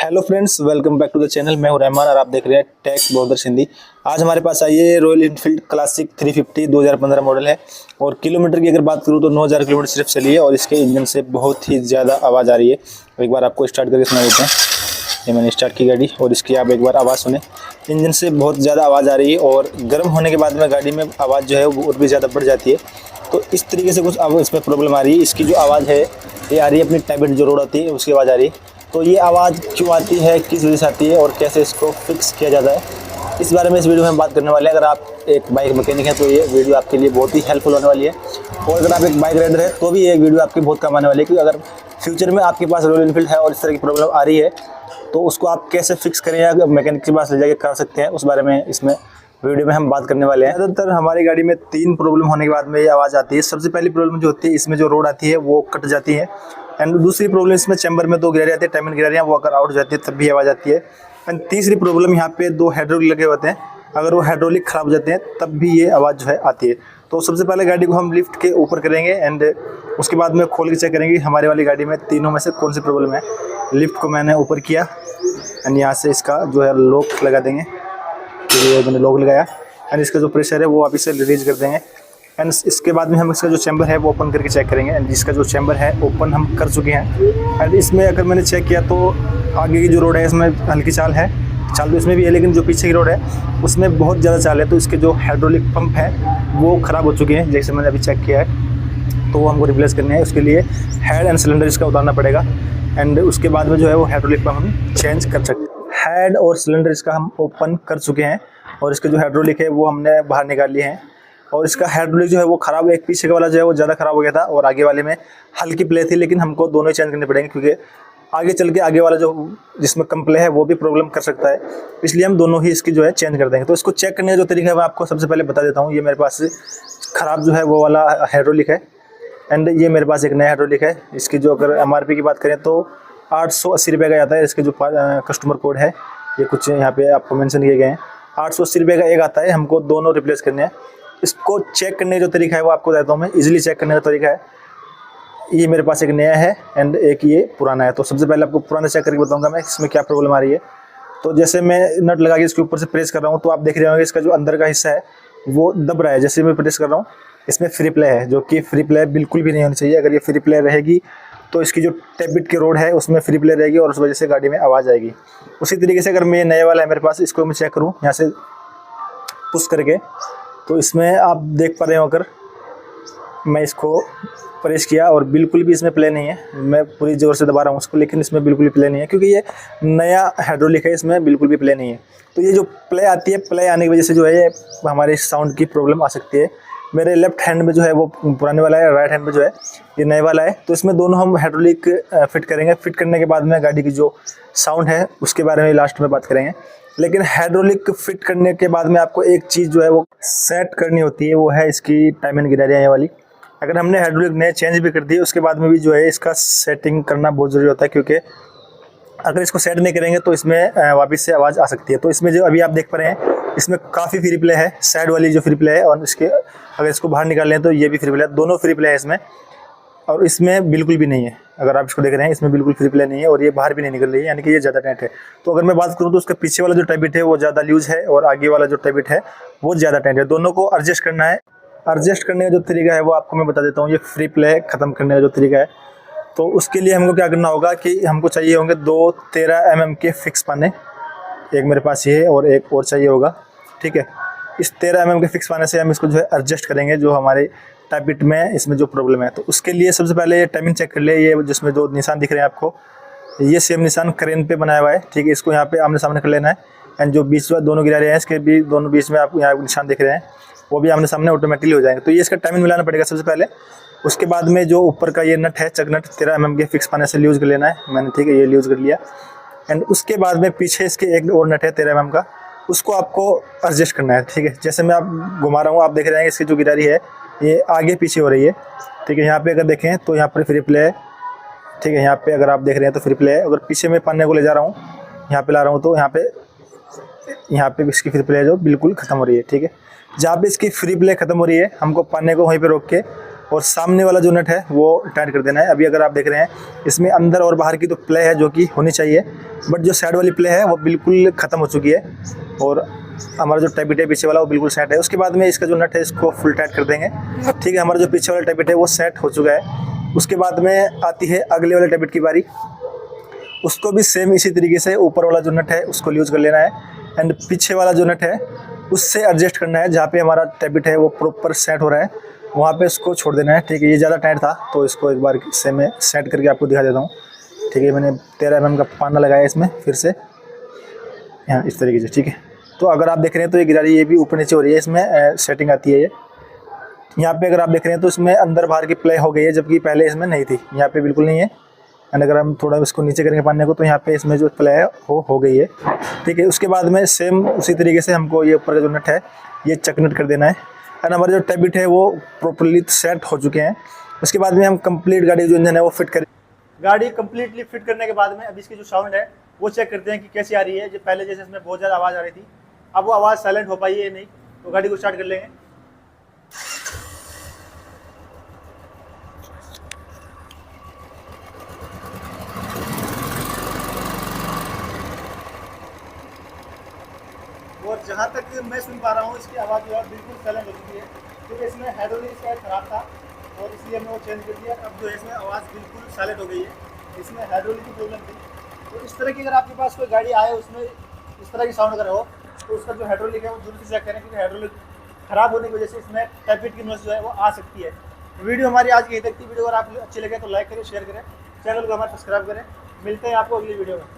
Hello friends, welcome back to the channel. मैं हूं रहमान और आप देख रहे हैं टेक ब्रदर्स हिंदी। आज हमारे पास आई है रॉयल इनफील्ड क्लासिक 350 2015 मॉडल है और किलोमीटर की अगर बात करूं तो 9000 किलोमीटर सिर्फ चली है और इसके इंजन से बहुत ही ज़्यादा आवाज़ आ रही है। एक बार आपको स्टार्ट करके सुना देते हैं। ये मैंने स्टार्ट की गाड़ी और इसकी आप एक बार आवाज़ सुने। इंजन से बहुत ज़्यादा आवाज़ आ रही है और गर्म होने के बाद में गाड़ी में आवाज़ जो है वो और भी ज़्यादा बढ़ जाती है। तो इस तरीके से कुछ अब इसमें प्रॉब्लम आ रही है। इसकी जो आवाज़ है ये आ रही है अपनी टाइबिट जो रोड होती है उसकी आवाज़ आ रही है। तो ये आवाज़ क्यों आती है, किस वजह से आती है और कैसे इसको फिक्स किया जाता है, इस बारे में इस वीडियो में हम बात करने वाले हैं। अगर आप एक बाइक मैकेनिक हैं तो ये वीडियो आपके लिए बहुत ही हेल्पफुल होने वाली है और अगर आप एक बाइक राइडर हैं तो भी ये वीडियो आपकी बहुत काम आने वाली है। क्योंकि अगर फ्यूचर में आपके पास रॉयल इनफील्ड है और इस तरह की प्रॉब्लम आ रही है तो उसको आप कैसे फिक्स करें या मैकेनिक के पास ले जाके कर सकते हैं, उस बारे में इसमें वीडियो में हम बात करने वाले हैं। ज़्यादातर हमारी गाड़ी में 3 प्रॉब्लम होने के बाद में ये आवाज़ आती है। सबसे पहली प्रॉब्लम जो होती है इसमें जो रोड आती है वो कट जाती है एंड दूसरी प्रॉब्लम इसमें चैम्बर में 2 गिरारी आती है, टाइमिंग गिरारियाँ, वो अगर आउट हो जाती है तब भी आवाज़ आती है। एंड तीसरी प्रॉब्लम यहाँ पे 2 हाइड्रोलिक लगे होते हैं, अगर वो हाइड्रोलिक ख़राब हो जाते हैं तब भी ये आवाज़ जो है आती है। तो सबसे पहले गाड़ी को हम लिफ्ट के ऊपर करेंगे एंड उसके बाद में खोल के चेक करेंगे हमारे वाली गाड़ी में तीनों में से कौन सी प्रॉब्लम है। लिफ्ट को मैंने ऊपर किया एंड यहाँ से इसका जो है लॉक लगा देंगे। तो ये मैंने लॉक लगाया एंड इसका जो प्रेशर है वो आप इसे रिलीज कर देंगे एंड इसके बाद में हम इसका जो चैम्बर है वो ओपन करके चेक करेंगे। एंड इसका जो चैम्बर है ओपन हम कर चुके हैं एंड इसमें अगर मैंने चेक किया तो आगे की जो रोड है इसमें हल्की चाल है, चाल तो इसमें भी है, लेकिन जो पीछे की रोड है उसमें बहुत ज़्यादा चाल है। तो इसके जो हाइड्रोलिक पंप है वो ख़राब हो चुके हैं, जैसे मैंने अभी चेक किया है। तो वो हमको रिप्लेस करने हैं, उसके लिए हेड एंड सिलेंडर इसका उतारना पड़ेगा एंड उसके बाद में जो है वो हाइड्रोलिक पंप हम चेंज कर सकते हैं। हेड और सिलेंडर इसका हम ओपन कर चुके हैं और इसके जो हाइड्रोलिक है वो हमने बाहर निकाल लिए हैं और इसका हाइड्रोलिक जो है वो ख़राब, एक पीछे का वाला जो है वो ज़्यादा ख़राब हो गया था और आगे वाले में हल्की प्ले थी, लेकिन हमको दोनों ही चेंज करने पड़ेंगे क्योंकि आगे चल के आगे वाला जो जिसमें कम प्ले है वो भी प्रॉब्लम कर सकता है, इसलिए हम दोनों ही इसकी जो है चेंज कर देंगे। तो इसको चेक करने का जो तरीका है मैं आपको सबसे पहले बता देता हूँ। ये मेरे पास ख़राब जो है वो वाला हाइड्रोलिक है एंड ये मेरे पास एक नया हाइड्रोलिक है। इसकी जो अगर MRP की बात करें तो 880 रुपये का आता है। इसके जो कस्टमर कोड है ये कुछ यहाँ पे आपको मेंशन किए गए हैं, 880 रुपये का एक आता है। हमको दोनों रिप्लेस करने हैं। इसको चेक करने का जो तरीका है वो आपको बताता हूँ मैं। इजीली चेक करने का तरीका है, ये मेरे पास एक नया है एंड एक ये पुराना है। तो सबसे पहले आपको पुराना चेक करके बताऊँगा मैं इसमें क्या प्रॉब्लम आ रही है। तो जैसे मैं नट लगा के इसके ऊपर से प्रेस कर रहा हूँ तो आप देख रहे होंगे इसका जो अंदर का हिस्सा है वो दब रहा है। जैसे मैं प्रेस कर रहा हूँ इसमें फ्री प्ले है, जो कि फ्री प्ले बिल्कुल भी नहीं होनी चाहिए। अगर ये फ्री प्ले रहेगी तो इसकी जो टैबिट की रोड है उसमें फ्री प्ले रहेगी और उस वजह से गाड़ी में आवाज़ आएगी। उसी तरीके से अगर मैं नया वाला है मेरे पास, इसको मैं चेक करूँ यहाँ से पुश करके, तो इसमें आप देख पा रहे हो अगर मैं इसको प्रेस किया और बिल्कुल भी इसमें प्ले नहीं है। मैं पूरी ज़ोर से दबा रहा हूँ उसको, लेकिन इसमें बिल्कुल भी प्ले नहीं है क्योंकि ये नया हाइड्रोलिक है, इसमें बिल्कुल भी प्ले नहीं है। तो ये जो प्ले आती है, प्ले आने की वजह से जो है ये हमारे साउंड की प्रॉब्लम आ सकती है। मेरे लेफ्ट हैंड में जो है वो पुराने वाला है, राइट हैंड में जो है ये नए वाला है। तो इसमें दोनों हम हाइड्रोलिक फिट करेंगे। फिट करने के बाद में गाड़ी की जो साउंड है उसके बारे में लास्ट में बात करेंगे। लेकिन हाइड्रोलिक फिट करने के बाद में आपको एक चीज़ जो है वो सेट करनी होती है, वो है इसकी टाइमिंग गिरारियाँ ये वाली। अगर हमने हाइड्रोलिक नए चेंज भी कर दिए उसके बाद में भी जो है इसका सेटिंग करना बहुत ज़रूरी होता है, क्योंकि अगर इसको सेट नहीं करेंगे तो इसमें वापस से आवाज़ आ सकती है। तो इसमें जो अभी आप देख पा रहे हैं इसमें काफ़ी फ्री प्ले है, साइड वाली जो फ्री प्ले है और इसके अगर इसको बाहर निकाल लें तो ये भी फ्री प्ले है, दोनों फ्री प्ले है इसमें। और इसमें बिल्कुल भी नहीं है, अगर आप इसको देख रहे हैं इसमें बिल्कुल फ्री प्ले नहीं है और ये बाहर भी नहीं निकल रही है, यानी कि ये ज़्यादा टाइट है। तो अगर मैं बात करूँ तो उसका पीछे वाला जो टाइबिट है वो ज़्यादा लूज है और आगे वाला जो टाइबिट है वो ज़्यादा टाइट है। दोनों को एडजस्ट करना है। एडजस्ट करने का जो तरीका है वो आपको मैं बता देता हूँ। ये फ्री प्ले ख़त्म करने का जो तरीका है, तो उसके लिए हमको क्या करना होगा कि हमको चाहिए होंगे 2 13 mm के फिक्स पाने। एक मेरे पास ये है और एक और चाहिए होगा, ठीक है। इस 13 mm के फिक्स पाने से हम इसको जो है एडजस्ट करेंगे जो हमारे टाइबिट में इसमें जो प्रॉब्लम है। तो उसके लिए सबसे पहले ये टाइमिंग चेक कर ले। ये जिसमें 2 निशान दिख रहे हैं आपको, ये सेम निशान क्रेन पे बनाया हुआ है, ठीक है। इसको यहाँ पे आमने सामने कर लेना है एंड जो बीच में दोनों गिरा रहे हैं इसके भी दोनों बीच में आप यहाँ निशान दिख रहे हैं वो भी आमने सामने ऑटोमेटिकली हो जाएंगे। तो ये इसका टाइमिंग मिलाना पड़ेगा सबसे पहले। उसके बाद में जो ऊपर का ये नट है, चक नट 13 mm के फिक्स पाने से यूज़ कर लेना है मैंने, ठीक है। ये यूज़ कर लिया एंड उसके बाद में पीछे इसके एक और नट है 13 mm का, उसको आपको एडजस्ट करना है, ठीक है। जैसे मैं आप घुमा रहा हूँ आप देख रहे हैं इसकी जो गिरारी है ये आगे पीछे हो रही है, ठीक है। यहाँ पे अगर देखें तो यहाँ पर फ्री प्ले है, ठीक है। यहाँ पे अगर आप देख रहे हैं तो फ्री प्ले है। अगर पीछे में पाने को ले जा रहा हूँ, यहाँ पे ला रहा हूँ तो यहाँ पे इसकी फ्री प्ले जो बिल्कुल ख़त्म हो रही है, ठीक है। जहाँ पे इसकी फ्री प्ले ख़त्म हो रही है हमको पाने को वहीं पे रोक के और सामने वाला जो नट है वो टाइट कर देना है। अभी अगर आप देख रहे हैं इसमें अंदर और बाहर की तो प्ले है जो कि होनी चाहिए, बट जो साइड वाली प्ले है वो बिल्कुल ख़त्म हो चुकी है और हमारा जो टैबिट है पीछे वाला वो बिल्कुल सेट है। उसके बाद में इसका जो नट है इसको फुल टाइट कर देंगे। ठीक है, हमारा जो पीछे वाला टैबिट है वो सेट हो चुका है। उसके बाद में आती है अगले वाले टैबिट की बारी। उसको भी सेम इसी तरीके से ऊपर वाला जो नट है उसको यूज़ कर लेना है एंड पीछे वाला जो नट है उससे एडजस्ट करना है। जहाँ पे हमारा टैबिट है वो प्रॉपर सेट हो रहा है वहाँ पे इसको छोड़ देना है। ठीक है, ये ज़्यादा टाइट था तो इसको एक बार से मैं सेट करके आपको दिखा देता हूँ। ठीक है, मैंने 13 mm का पाना लगाया इसमें फिर से यहाँ इस तरीके से। ठीक है, तो अगर आप देख रहे हैं तो ये गिरारी ये भी ऊपर नीचे हो रही है, इसमें सेटिंग आती है। ये यहाँ पे अगर आप देख रहे हैं तो इसमें अंदर बाहर की प्ले हो गई है, जबकि पहले इसमें नहीं थी, यहाँ पे बिल्कुल नहीं है। एंड अगर हम थोड़ा इसको नीचे करेंगे पाने को तो यहाँ पे इसमें जो प्ले है वो हो गई है। ठीक है, उसके बाद में सेम उसी तरीके से हमको ये ऊपर का जो नट है ये चक नट कर देना है एंड हमारे जो टैबिट है वो प्रॉपर्ली सेट हो चुके हैं। उसके बाद में हम कंप्लीट गाड़ी जो इंजन है वो फिट करें। गाड़ी कंप्लीटली फिट करने के बाद में अब इसकी जो साउंड है वो चेक करते हैं कि कैसी आ रही है। जो पहले जैसे इसमें बहुत ज़्यादा आवाज़ आ रही थी, अब वो आवाज़ साइलेंट हो पाई है नहीं, तो गाड़ी को स्टार्ट कर लेंगे। और जहाँ तक मैं सुन पा रहा हूँ इसकी आवाज़ जो है बिल्कुल साइलेंट हो चुकी है, क्योंकि इसमें हाइड्रोलिक शायद ख़राब था और इसलिए हमने वो चेंज कर दिया। अब जो है इसमें आवाज़ बिल्कुल साइलेंट हो गई है, इसमें हाइड्रोलिक की प्रॉब्लम थी। तो इस तरह की अगर आपके पास कोई गाड़ी आए उसमें इस तरह की साउंड अगर हो तो उसका जो हाइड्रोलिक है वो जरूर से चेक करें, क्योंकि हाइड्रोलिक ख़राब होने की वजह से इसमें टैबिट की नॉइज़ जो है वो आ सकती है। वीडियो हमारी आज की यहीं तक थी। वीडियो अगर आपको अच्छी लगे तो लाइक करें, शेयर करें, चैनल को हमारा सब्सक्राइब करें। मिलते हैं आपको अगली वीडियो में।